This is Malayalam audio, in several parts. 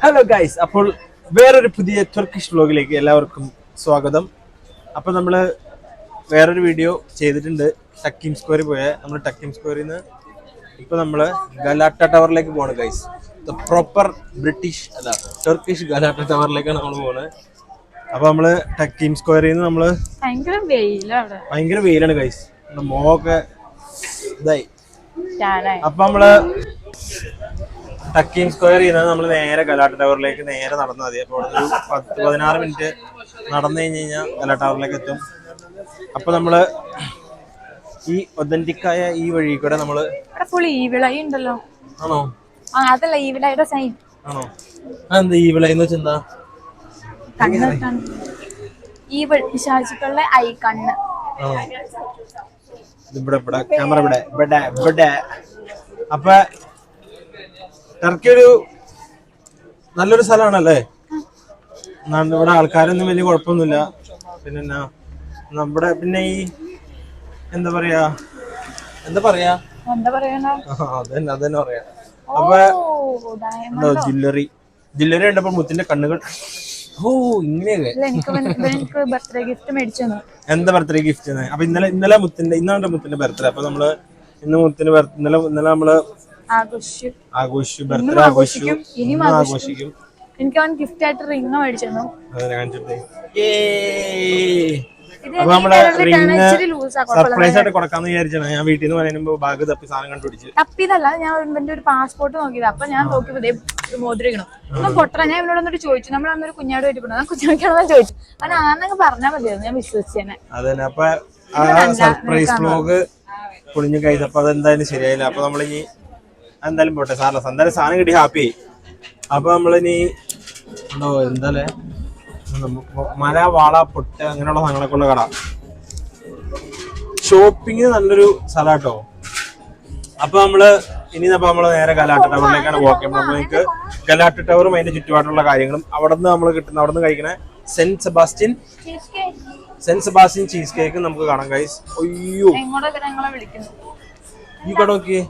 ഹലോ ഗൈസ്, അപ്പോൾ വേറൊരു പുതിയ തുർക്കിഷ് വ്ലോഗിലേക്ക് എല്ലാവർക്കും സ്വാഗതം. അപ്പോൾ നമ്മൾ വേറൊരു വീഡിയോ ചെയ്തിട്ടുണ്ട്. ടക്കീം സ്ക്വയറിൽ പോയ നമ്മൾ ടക്കീം സ്ക്വയറിൽ നിന്ന് ഇപ്പോൾ നമ്മൾ ഗലാട്ട ടവറിലേക്ക് പോവാണ് ഗൈസ്. ദ പ്രോപ്പർ ബ്രിട്ടീഷ് അല്ല തുർക്കിഷ് ഗലാട്ട ടവറിലേക്കാണ് നമ്മൾ പോകുന്നത്. അപ്പോൾ നമ്മൾ ടക്കീം സ്ക്വയറിൽ നിന്ന് നമ്മൾ ഭയങ്കര വെയിലാണ് ഗൈസ്. മോഹൊക്കെ ഇതായി. അപ്പം നമ്മള് ടക്കീം സ്ക്വയർ ചെയ്യുന്നത് നമ്മൾ നേരെ ഗലാട്ട ടവറിലേക്ക് നേരെ നടന്നാൽ മതി. അപ്പോൾ ഒരു 10-16 മിനിറ്റ് നടന്നു കഴിഞ്ഞ് കഴിഞ്ഞാൽ ഗലാട്ട ടവറിലേക്ക് എത്തും. അപ്പൊ നമ്മള് ഈ ഒതന്റിക്കായ ഈ വഴി കൂടെ നമ്മള് ആണോ അതല്ല ഈ വിളയുടെ സൈൻ ആണോ അതെന്താ ഈ വിളയെന്ന് വെച്ചെന്താ? ഈ പിശാചുക്കളുടെ ഐ കണ്ണ്. ആണോ ഇവിടെ ഇവിടെ ക്യാമറ ഇവിടെ ഇവിടെ ഇവിടെ. അപ്പൊ ടർക്കി ഒരു നല്ലൊരു സ്ഥലമാണല്ലേ. ഇവിടെ ആൾക്കാരൊന്നും വലിയ കുഴപ്പമൊന്നുമില്ല. പിന്നെ നമ്മുടെ പിന്നെ ഈ എന്താ പറയാ അതന്നെ പറയാ. അപ്പൊ എന്തോ ജ്വല്ലറി കണ്ടപ്പോൾ മുത്തിന്റെ കണ്ണുകൾ ഇങ്ങനെയൊക്കെ ബർത്ത്ഡേ ഗിഫ്റ്റ് മേടിച്ചു. എന്താ ബർത്ത്ഡേ ഗിഫ്റ്റ്? അപ്പൊ ഇന്നാണ് മുത്തിന്റെ ബർത്ത്ഡേ. അപ്പൊ നമ്മള് ഇന്ന് മുത്തിന് ഇന്നലെ നമ്മള് ആഘോഷിക്കും. എനിക്ക് അവൻ ഗിഫ്റ്റ് ആയിട്ട് റിംഗ് മേടിച്ചു. അപ്പൊ നമ്മള് റിംഗ് സർപ്രൈസ് ആയിട്ട് കൊടുക്കാന്ന് വിചാരിച്ചാണ്. ഞാൻ വീട്ടിൽ നിന്ന് പറയുമ്പോ ബാഗ് തപ്പി സാധനം കണ്ടുപിടിച്ച്. തപ്പിയതല്ല, ഞാൻ എന്റെ ഒരു പാസ്പോർട്ട് നോക്കിയത്. അപ്പൊ ഞാൻ നോക്കിയപ്പോ മോതിരിക്കണം ഒന്നും പൊട്ടറ. ഞാൻ ഇവനോട് എന്നിട്ട് ചോദിച്ചു, നമ്മൾ അന്നൊരു കുഞ്ഞാട് പോയിട്ട് കുഞ്ഞാണെന്ന് ചോദിച്ചു. അവൻ ആന്നങ്ങ് പറഞ്ഞാൽ മതിയായിരുന്നു, ഞാൻ വിശ്വസിച്ചേനെ. അതന്നെ. അപ്പൊ സർപ്രൈസ് വ്ലോഗ് പൊളിഞ്ഞു കഴിഞ്ഞപ്പോ അതെന്തായാലും ശരിയായില്ല. അപ്പൊ നമ്മളിനി എന്തായാലും പോട്ടെ, സാറില്ല എന്തായാലും സാധനം കിട്ടി ഹാപ്പി ആയി. അപ്പൊ നമ്മളിനി എന്തായാലേ മല വാള പൊട്ട് അങ്ങനെയുള്ള സാധനങ്ങളൊക്കെ ഉള്ള കട. ഷോപ്പിങ്ങിന് നല്ലൊരു സ്ഥലാട്ടോ. അപ്പൊ നമ്മള് നേരെ ഗലാട്ട ടവറിലേക്കാണ് പോകാൻ. നമുക്ക് ഗലാട്ട ടവറും അതിന്റെ ചുറ്റുപാടുള്ള കാര്യങ്ങളും അവിടുന്ന് നമ്മൾ കിട്ടുന്ന അവിടുന്ന് കഴിക്കണ സെന്റ് സെബാസ്റ്റ്യൻ ചീസ് കേക്ക് നമുക്ക് കാണാം ഗൈസ്. അയ്യോ ഈ കട നോക്കിയേ,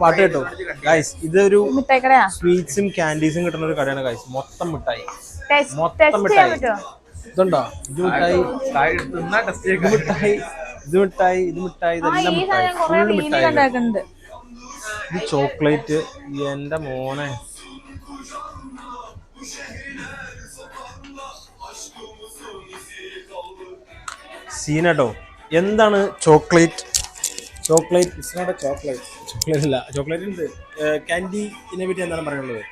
പാട്ട് കേട്ടോ ഗൈസ്. ഇതൊരു സ്വീറ്റ്സും കാൻഡീസും കിട്ടുന്ന ഒരു കടയാണ് ഗൈസ്. മൊത്തം മിഠായി ഇതുണ്ടോ? ഇത് മിഠായി ഇതെല്ലാം മിഠായി. ഇത് ചോക്ലേറ്റ്. എന്റെ മോനെ, സീനട്ടോ. എന്താണ് ചോക്ലേറ്റ് അല്ല, ചോക്ലേറ്റ് ഉണ്ട്. ക്യാൻഡിനെ പറ്റി എന്താണ് പറയാനുള്ളത്?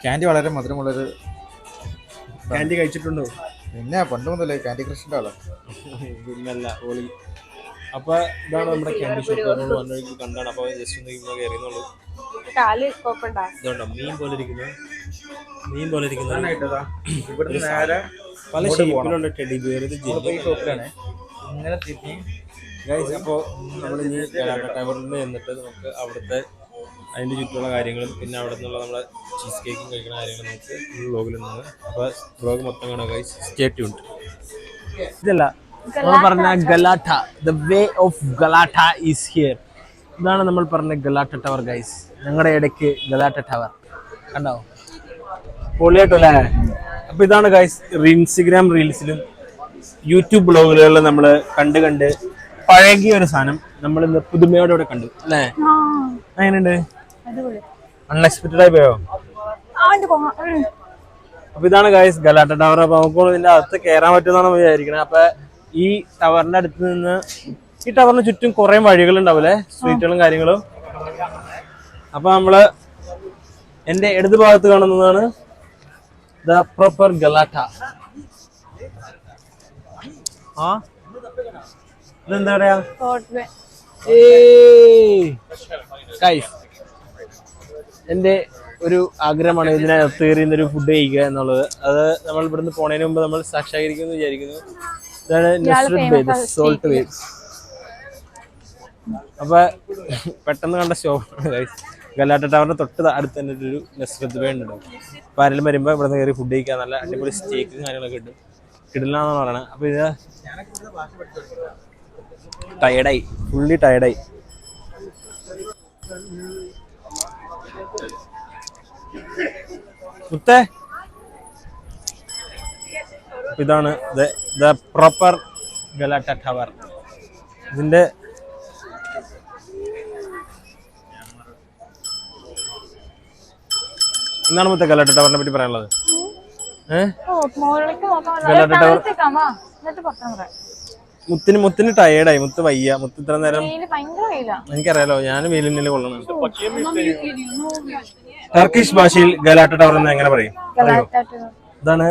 ക്യാൻഡി വളരെ മധുരമുള്ളൊരു ക്യാൻഡി കഴിച്ചിട്ടുണ്ടോ? പിന്നെ പണ്ട് മുതലേ ക്യാൻഡി ക്രഷിന്റെ ആളോ പിന്നല്ല ഓളി. അപ്പൊ ഇതാണ് നമ്മുടെ ക്യാൻഡി ഷോപ്പ്. വന്നൊഴുകി കണ്ടാണ്. അപ്പൊ ജസ്റ്റ് ഒന്ന് ഇവിടെ കയറിയെന്നുള്ളൂ. ഇതുണ്ടോ മീൻ പോലെ ഇരിക്കുന്നു. പല ഷേപ്പിലുള്ള ടെഡി ബിയർ. ഇത് ഷോപ്പിലാണ് ഇങ്ങനെ തിരിഞ്ഞ് ഗൈസ്. അപ്പോൾ നമ്മൾ ഇനി ടവറിൽ നിന്ന് എന്നിട്ട് നമുക്ക് അവിടുത്തെ അതിൻ്റെ ചുറ്റുമുള്ള കാര്യങ്ങളും പിന്നെ അവിടെ നിന്നുള്ള നമ്മുടെ ചീസ് കേക്കും കഴിക്കുന്ന കാര്യങ്ങളും നമുക്ക് ഈ വ്ലോഗിൽ നിന്ന്. അപ്പോൾ വ്ലോഗ് മൊത്തം കാണാം ഗൈസ്. Stay tuned. ഇതല്ല നമ്മൾ പറഞ്ഞ Galatta, the way of Galatta is here. ഇതാണ് നമ്മൾ പറഞ്ഞ ഗലാട്ട ടവർ ഗൈസ്. ഞങ്ങളുടെ ഇടയ്ക്ക് ഗലാട്ട ടവർ കണ്ടോ? പൊളിയാട്ടോ അല്ലേ? അപ്പോൾ ഇതാണ് ഗൈസ് ഇൻസ്റ്റഗ്രാം റീൽസിലും യൂട്യൂബ് ബ്ലോഗുകളിലും നമ്മൾ കണ്ട് പഴകിയ ഒരു സാധനം നമ്മൾ ഇന്ന് പുതുമയോടെ കണ്ടു അല്ലേ? എങ്ങനെയുണ്ട്? അൺഎക്സ്പെക്റ്റഡ് ആയി പോയോ? അപ്പൊ ഇതാണ് ഗൈസ് ഗലാട്ട ടവർ. അപ്പൊ നമുക്ക് ഇതിന്റെ അകത്ത് കയറാൻ പറ്റുമെന്നാണ് വിചാരിക്കുന്നത്. അപ്പൊ ഈ ടവറിന്റെ അടുത്ത് നിന്ന് ഈ ടവറിന് ചുറ്റും കുറെ വഴികൾ ഉണ്ടാവില്ലേ, സ്ട്രീറ്റുകളും കാര്യങ്ങളും. അപ്പൊ നമ്മള് എന്റെ ഇടത് ഭാഗത്ത് കാണുന്നതാണ് ദ പ്രോപ്പർ ഗലാട്ട. ഇതെന്താ പറയാ? എന്റെ ഒരു ആഗ്രഹമാണ് ഇതിനകത്ത് കയറിയുന്നൊരു ഫുഡ് കഴിക്കുക എന്നുള്ളത്. അത് നമ്മൾ ഇവിടുന്ന് പോണതിന് മുമ്പ് നമ്മൾ സാക്ഷാത്കരിക്കുമെന്ന് വിചാരിക്കുന്നു. ഇതാണ് Nusrat bay, the salt waves. അപ്പൊ പെട്ടെന്ന് കണ്ട ഷോപ്പാണ് ഗൈസ്. ഗലാട്ട ടവറിന്റെ തൊട്ട് അടുത്ത് തന്നെ ഒരു നുസ്രത് ബേ ഉണ്ട്. അപ്പൊ ആരെങ്കിലും വരുമ്പോ ഇവിടുന്ന് കയറി ഫുഡ് കഴിക്കാൻ നല്ല അടിപൊളി സ്റ്റേക്കും കാര്യങ്ങളൊക്കെ കിട്ടും. കിടിലാന്നാണ് പറയണത്. അപ്പൊ ഇത് ഫുള്ളി ടയർഡായി. മുത്തേ ഇതാണ് ദ പ്രോപ്പർ ഗലാട്ട ടവർ. ഇതിന്റെ എന്താണ് മുത്തേ ഗലാട്ട ടവറിനെ പറ്റി പറയാനുള്ളത്? മുത്തിന് ടയേർഡായി, മുത്ത് വയ്യ, മുത്ത് ഇത്ര നേരം എനിക്കറിയാലോ, ഞാൻ വെയിലിനെ കൊള്ളണം. ടർക്കിഷ് ഭാഷയിൽ ഗലാട്ട ടവർ എന്ന് എങ്ങനെ പറയും? ഇതാണ്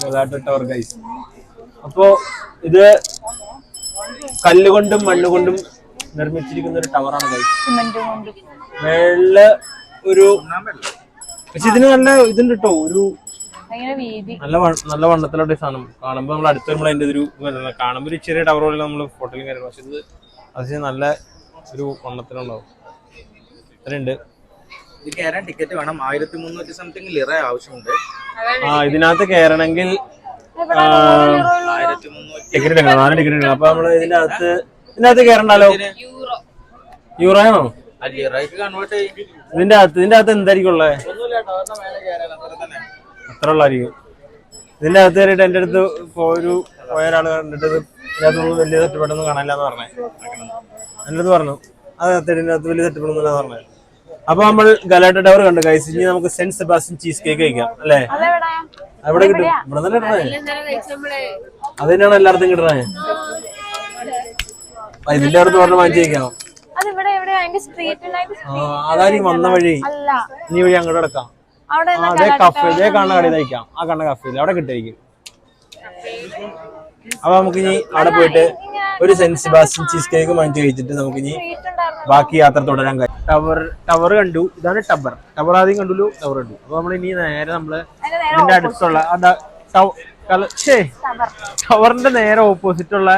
ഗലാട്ട ടവർ ഗൈസ്. അപ്പോ ഇത് കല്ലുകൊണ്ടും മണ്ണുകൊണ്ടും നിർമ്മിച്ചിരിക്കുന്ന ഒരു ടവറാണ് ഗൈസ്. മേളില് ഒരു പക്ഷെ ഇതിന് നല്ല ഇതുണ്ട് കേട്ടോ, ഒരു നല്ല വണ്ണത്തിലുള്ള സാധനം. കാണുമ്പോൾ നമ്മൾ അടുത്ത് വരുമ്പോൾ അതിന്റെ ഒരു കാണുമ്പോൾ ഒരു ചെറിയ ടവർ പോലെ നമ്മൾ ഫോട്ടോയിലും കാര്യങ്ങളും, പക്ഷെ ഇത് അത് നല്ല ഒരു വണ്ണത്തിലുണ്ടാവും. ഇത്രയുണ്ട്. ഇത് കയറാൻ ടിക്കറ്റ് വേണം, 1300 സംതിങ് ലിറ ആവശ്യമുണ്ട്. ഇതിനകത്ത് കയറണമെങ്കിൽ ടിക്കറ്റ് എടുക്കണം, 4 ടിക്കറ്റ് എടുക്കണം. അപ്പൊ നമ്മള് ഇതിനകത്ത് കയറണ്ടല്ലോ. യൂറോ ആണോ ഇതിന്റെ അകത്ത് എന്തായിരിക്കും ഉള്ളത്? അത്ര ഉള്ളായിരിക്കും. ഇതിന്റെ അകത്ത് കയറിയിട്ട് എന്റെ അടുത്ത് പോയ ഒരാൾ കണ്ടിട്ട് ഇതിനകത്ത് വലിയ തെറ്റുപെട്ടൊന്നും കാണാനില്ലാന്ന് പറഞ്ഞേ. എന്റെ അടുത്ത് പറഞ്ഞു ഇതിന്റെ അകത്ത് വലിയ തെറ്റുപെടുന്നില്ലെന്ന് പറഞ്ഞത്. അപ്പൊ നമ്മൾ ഗലാട്ട ടവർ കണ്ടു ഗൈസ്. ഇനി നമുക്ക് സെന്റ് സെബാസ്റ്റ്യൻ ചീസ് കേക്ക് കഴിക്കാം അല്ലേ? അവിടെ കിട്ടും, ഇവിടെ തന്നെ കിട്ടണേ. അത് തന്നെയാണ് എല്ലായിടത്തും കിട്ടണേ. ഇതിന്റെ അടുത്ത് പറഞ്ഞ് വാങ്ങിച്ചു കഴിക്കാം. അതായിരിക്കും വന്ന വഴി. ഇനി വഴി അങ്ങോട്ട് കിടക്കാം. അതേ കഫേ, ഇതേ കാണുന്ന കടയിൽ കഴിക്കാം. ആ കാണുന്ന കഫേയിൽ അവിടെ കിട്ടായിരിക്കും. അപ്പൊ നമുക്ക് ഇനി അവിടെ പോയിട്ട് ഒരു സെന്റ് സെബാസ്റ്റ്യൻ ചീസ് കേക്ക് വാങ്ങിച്ച് കഴിച്ചിട്ട് നമുക്ക് ഇനി ബാക്കി യാത്ര തുടരാൻ കഴിയും. ടവർ കണ്ടു. ഇതാണ് ടവർ ആദ്യം കണ്ടുല്ലോ, ടവർ കണ്ടു. അപ്പൊ നമ്മൾ ഇനി നേരെ ഇതിന്റെ അടുത്തുള്ള ടവറിന്റെ നേരെ ഓപ്പോസിറ്റ് ഉള്ള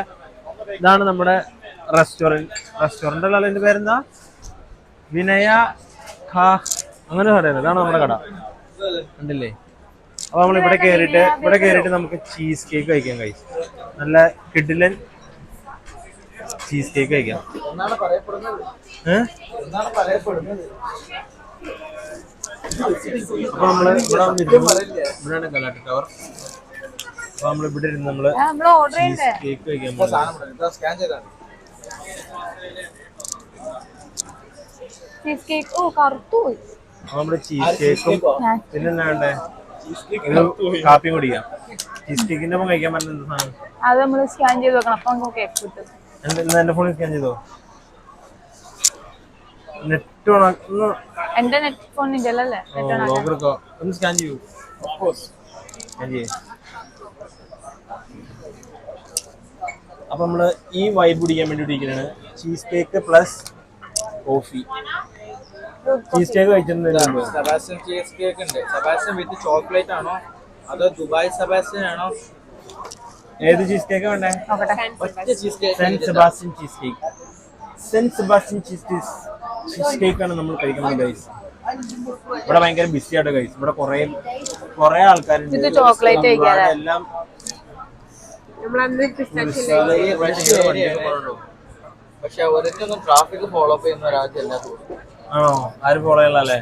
ഇതാണ് നമ്മുടെ റെസ്റ്റോറന്റ് അല്ല, അതിന്റെ പേരെന്താ? വിനയ അങ്ങനെ പറയുന്നത്. ഇതാണ് നമ്മുടെ കട, കണ്ടില്ലേ? അപ്പൊ നമ്മൾ ഇവിടെ കേറിയിട്ട് നമുക്ക് ചീസ് കേക്ക് കഴിക്കാൻ കഴിയും. നല്ല കിഡിലൻ ചീസ് കേക്ക് കഴിക്കാം. അപ്പൊ നമ്മള് ഇവിടെയാണ് ഗലാട്ട ടവർ. അപ്പൊ നമ്മളിവിടെ ഇരുന്ന് നമ്മള് ചീസ് കേക്ക് കഴിക്കാൻ പോകും. നമ്മുടെ ചീസ് കേക്കും പിന്നെന്താ വേണ്ടേ? കാപ്പിയും കുടിക്കാം. ചീസ് കേക്കിന്റെ ഒപ്പം കഴിക്കാൻ പറ്റുന്ന എന്ത് സാധനം? അത് നമ്മള് സ്കാൻ ചെയ്ത് വെക്കണം, അപ്പൊ നമുക്ക് കേക്ക് കിട്ടും. എന്റെ ഫോണിൽ സ്കാൻ ചെയ്തോ? നെറ്റ് എന്റെ നെറ്റ് ഫോണിന്റെ അല്ലേ? ഒന്ന് സ്കാൻ ചെയ്യൂ. അപ്പൊ നമ്മള് ഈ വൈബ് കുടിക്കാൻ വേണ്ടി ഇരിക്കുന്നതാണ്. Cheese cake plus coffee. Cheese cake കഴിച്ചിട്ടുണ്ട്. സെബാസ്റ്റ്യൻ ചീസ് കേക്ക് ഉണ്ട്. സെബാസ്റ്റ്യൻ വിത്ത് ചോക്ലേറ്റ് ആണോ അതോ ദുബായ് സെബാസ്റ്റ്യൻ ആണോ? ഏത് ചീസ് കേക്ക് വേണ്ടേ? Saint Sebastian cheese cake. Saint Sebastian cheese cake ആണ് നമ്മൾ കഴിക്കുന്നത് ഗൈസ്. ഇവിടെ ഭയങ്കര ബിസി ആയിട്ട് ഗൈസ്. ഇവിടെ കുറെ ആൾക്കാരുണ്ട്. ചോക്ലേറ്റ് എല്ലാം പക്ഷെ അവരൊന്നും ട്രാഫിക് ഫോളോ അപ്പ് ചെയ്യുന്ന ഒരാഴ്ചയല്ല. ആണോ? ആരും ഫോളോ ചെയ്യല്ലേ?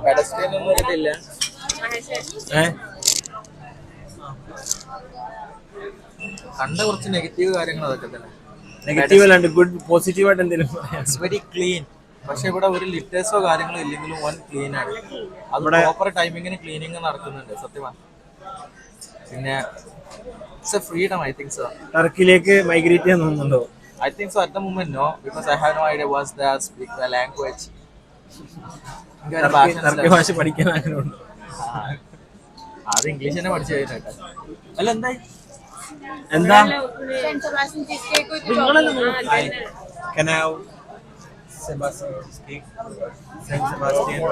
പെഡസ്ട്രിയൻ ഒന്നും ഇതില്ല. കണ്ട കുറച്ച് നെഗറ്റീവ് കാര്യങ്ങൾ അതൊക്കെ തന്നെ. നെഗറ്റീവ് അല്ലാണ്ട് ഗുഡ് പോസിറ്റീവ് ആയിട്ട് എന്തെങ്കിലും? It's very clean. പക്ഷെ ഇവിടെ ഒരു ലിറ്റേഴ്സോ കാര്യങ്ങളോ ഇല്ലെങ്കിലും വൺ ക്ലീൻ ആണ്. അത് പ്രോപ്പർ ടൈമിങ്ങിന് ക്ലീനിങ് നടക്കുന്നുണ്ട് സത്യമാണ്. പിന്നെ it's a freedom. I think so. ടർക്കിയിലേക്ക് മൈഗ്രേറ്റ് ചെയ്യാൻ തോന്നുന്നുണ്ടോ? I think so at the moment no, because I have no idea what's there, speak the language. Turkey ഭാഷ പഠിക്കാൻ ആഗ്രഹമുണ്ടോ? അത് ഇംഗ്ലീഷ് തന്നെ പഠിച്ചു കഴിഞ്ഞിട്ട്. അല്ല എന്താ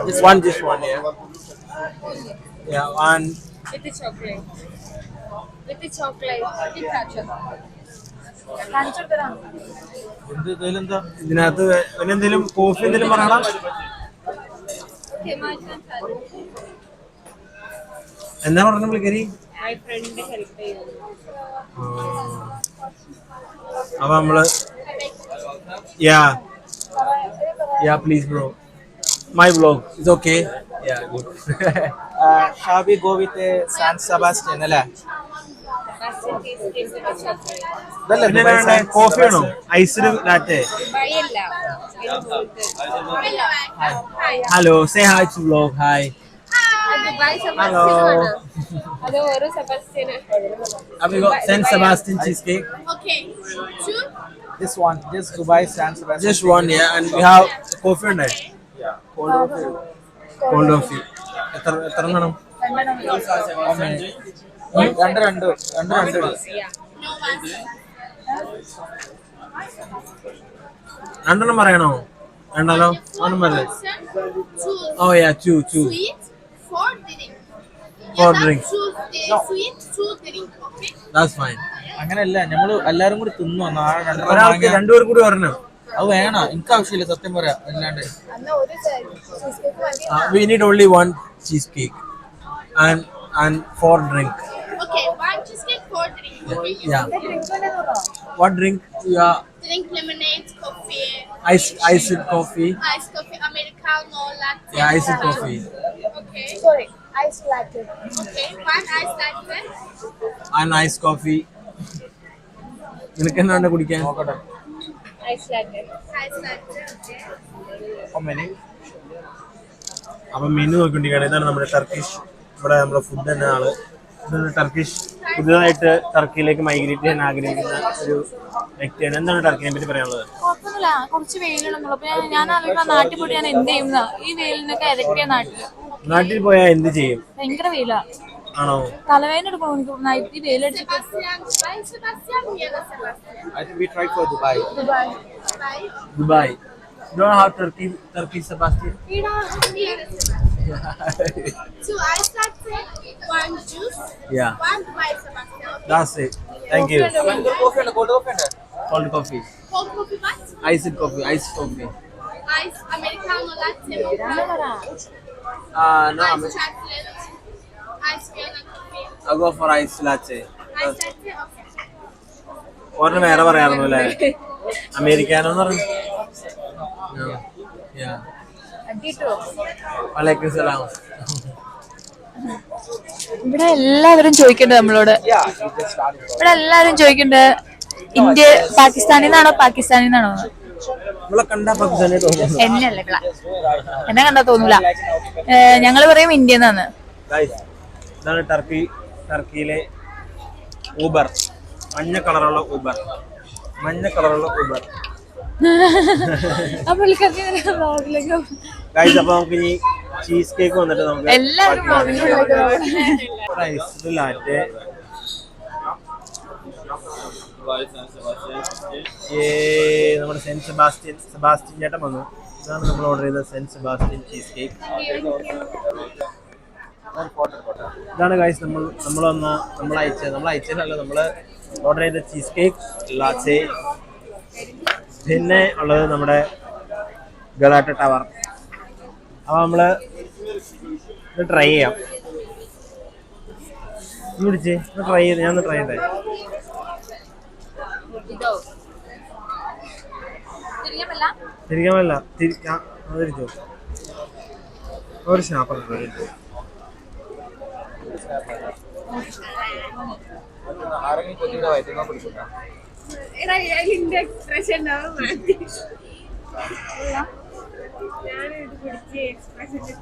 Just one, yeah, one with the chocolate. With the chocolate. ഇതിനകത്ത് എന്തെങ്കിലും കോഫി എന്തെങ്കിലും പറയണം. എന്താ പറഞ്ഞ പുള്ളിക്കാരി? അപ്പൊ നമ്മള് Yeah. Yeah, please, bro. My vlog. It's okay. Yeah, good. Shall we go with San Sebastian? അല്ലേ? ഇതല്ലേ പിന്നെ ദുബായ് വേണ്ടേ? San കോഫി ആണോ? Sebastian? Iced latte. Hi. Hello, say hi to vlog. Hi. Dubai Hello. അത് ഓരോ Sebastian. Have you got San Sebastian cheesecake? Okay. Two. This one, just Dubai San Sebastian. Just one, yeah. And we have coffee on it. Cold coffee. എത്ര വേണം? രണ്ട് No one. രണ്ടെണ്ണം പറയണോ? വേണ്ടല്ലോ. ഒന്നും പറയേ. Two Oh yeah, two. sweet, four drink. Four drink. Two sweet, two drink. Okay. That's fine. അങ്ങനെയല്ല നമ്മള് എല്ലാരും കൂടി തിന്നു ഒരാൾക്ക് രണ്ടുപേർ കൂടി വരണം. അത് വേണം, എനിക്ക് ആവശ്യമില്ല സത്യം പറയാ. അല്ലാണ്ട് We need only one cheesecake and 4 drink. Okay, one cheesecake, four drink. Okay. Yeah. What drink? Yeah. Drink lemonade, coffee. Iced coffee. Iced coffee, americano, latte. Yeah, iced coffee. Okay. Sorry, iced latte. Okay. One iced latte. And iced coffee. നിനക്ക് എന്നാ കുടിക്കാൻ? നോക്കട്ടെ. Iced latte. Iced latte. Okay. അപ്പൊ മെനു നോക്കിക്കൊണ്ടിരിക്കുകയാണ്. ഇതാണ് നമ്മുടെ ടർക്കിഷ്. ഇവിടെ നമ്മുടെ ഫുഡ് തന്നെ ആള്. ഇതാണ് ടർക്കിഷ്. പുതിയതായിട്ട് ടർക്കിയിലേക്ക് മൈഗ്രേറ്റ് ചെയ്യാൻ ആഗ്രഹിക്കുന്ന ഒരു വ്യക്തിയാണ്. എന്താണ് ടർക്കിനെ പറ്റി പറയാനുള്ളത്? കുഴപ്പമൊന്നുമില്ല, കുറച്ച് വെയിലുണ്ടെന്നുള്ളൂ. അപ്പൊ ഞാൻ ആലോചിക്കാം നാട്ടിൽ പോയിട്ട് ഞാൻ എന്ത് ചെയ്യുന്ന ഈ വെയിലിനൊക്കെ ഇരട്ടിയ നാട്ടില്. നാട്ടിൽ പോയാൽ എന്ത് ചെയ്യും? ഭയങ്കര വെയിലാ. ആണോ? തലവേദന എടുക്കണം എനിക്ക് നൈറ്റ് ഈ വെയിലടിച്ചിട്ട്. Sebastian, Vienna Sebastian. I think we tried for Dubai. Dubai. You don't have Turkey Sebastian? Vienna Sebastian. Two iced latte, one juice, Yeah. one Dubai Sebastian. Okay. That's it. Thank you. Coffee ഉണ്ട്, കോൾഡ് കോഫി ഉണ്ട്. Cold coffee. Cold coffee, what? Iced coffee. Iced coffee. Ice americano latte, No, ice chocolate, ice Vienna coffee, I'll go for iced latte. ice latte. Okay. ഒരെണ്ണം വേറെ പറയാറുണ്ടോ അല്ലേ? അമേരിക്കാനോ എന്ന് പറഞ്ഞു. വലൈക്കും സലാം. ഇവിടെ എല്ലാവരും ചോദിക്കണ്ടത് നമ്മളോട്. ഇവിടെ എല്ലാവരും ചോദിക്കണ്ടത് ഇന്ത്യ പാകിസ്ഥാനിൽ നിന്നാണോ പാകിസ്ഥാനിൽ നിന്നാണോ? നമ്മളെ കണ്ടാ പാകിസ്ഥാനെ തോന്നുന്നു. എന്നെയല്ല ഇവിടെ എന്നെ കണ്ടാ തോന്നൂല. ഞങ്ങള് പറയും ഇന്ത്യ എന്നാണ്. ഇതാണ് ടർക്കിയിലെ ഊബർ. മഞ്ഞ കളറുള്ള ഊബർ. ഗൈസ്, അപ്പൊ നമുക്ക് ഇനി ചീസ് കേക്ക് വന്നിട്ട് നമുക്ക് എല്ലാവരും ലാറ്റെ. നമ്മുടെ സെന്റ് സെബാസ്റ്റ്യൻ ചേട്ടൻ വന്നു. ഇതാണ് നമ്മൾ ഓർഡർ ചെയ്ത സെന്റ് സെബാസ്റ്റ്യൻ ചീസ് കേക്ക്. ഇതാണ് ഗൈസ് നമ്മൾ അയച്ചതല്ല, നമ്മൾ ഓർഡർ ചെയ്ത ചീസ് കേക്ക് ലാറ്റെ. പിന്നെ ഉള്ളത് നമ്മുടെ ഗലാട്ട ടവർ. അപ്പൊ നമ്മള് ഇത് ട്രൈ ചെയ്യാം. പിടിച്ച് ട്രൈ ചെയ്ത് ഞാൻ ട്രൈ ചെയ്തേ. തിരിക്കാമല്ല, തിരിച്ചോ. ഒരു സ്നാപ്പർ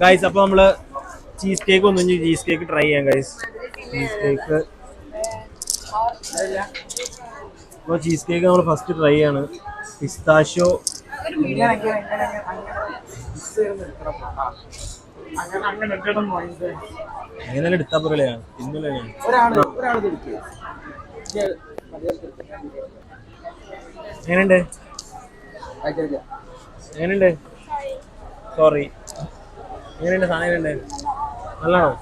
ഗൈസ്. അപ്പൊ നമ്മള് cheese cake cheese cake try ചെയ്യാം ഗൈസ്. ചീസ് കേക്ക് നമ്മൾ ഫസ്റ്റ് ട്രൈ ചെയ്യാണ്. പിസ്താഷ്യോ എങ്ങനെ എടുത്താ പോലെയാ ഇന്നലെ എങ്ങനെയുണ്ട്? സോറി, എങ്ങനെയുണ്ട് സാധനം? എങ്ങനെയുണ്ട്? നല്ലതാണോ?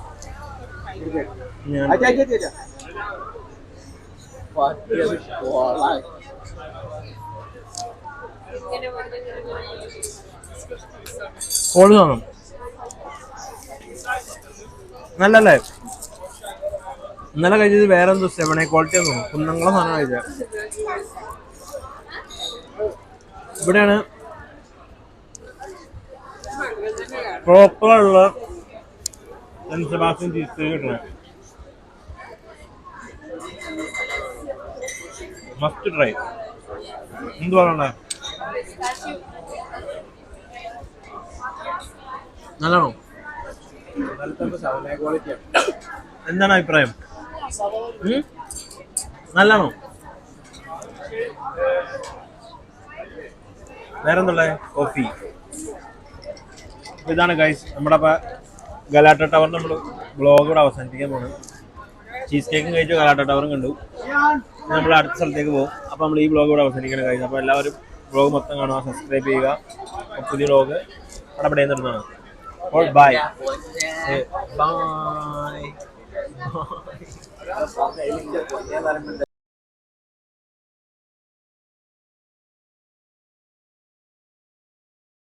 കോള് കാണും. നല്ലല്ലേ? ഇന്നലെ കഴിച്ചത് വേറെ എന്തോ 7A ക്വാളിറ്റി ഒന്നും കുന്നംകുളം സാധനം കഴിച്ച. ഇവിടെയാണ് പ്രോപ്പറുള്ള സെൻ സെബാസ്റ്റ്യൻ ചീസ് കേക്ക് കിട്ടുന്നത്. Must try. എന്ത് പറയണ്ടേ? നല്ലോണം. എന്താണ് അഭിപ്രായം? നല്ലാണോ? വേറെന്തുള്ളേ? കോഫി. ഇതാണ് ഗൈസ് നമ്മുടെ ഗലാട്ട ടവറിൽ നമ്മൾ വ്ളോഗ് ഇവിടെ അവസാനിപ്പിക്കാൻ പോണ്. ചീസ് കേക്കും കഴിച്ചു, ഗലാട്ട ടവറും കണ്ടു. നമ്മൾ അടുത്ത സ്ഥലത്തേക്ക് പോകും. അപ്പോൾ നമ്മൾ ഈ വ്ളോഗ് ഇവിടെ അവസാനിക്കണം ഗൈസ്. അപ്പോൾ എല്ലാവരും വ്ളോഗ് മൊത്തം കാണുക, സബ്സ്ക്രൈബ് ചെയ്യുക. പുതിയ വ്ളോഗ് അവിടെ നിർത്തുന്നതാണ്. അപ്പോൾ ബൈ ബൈ.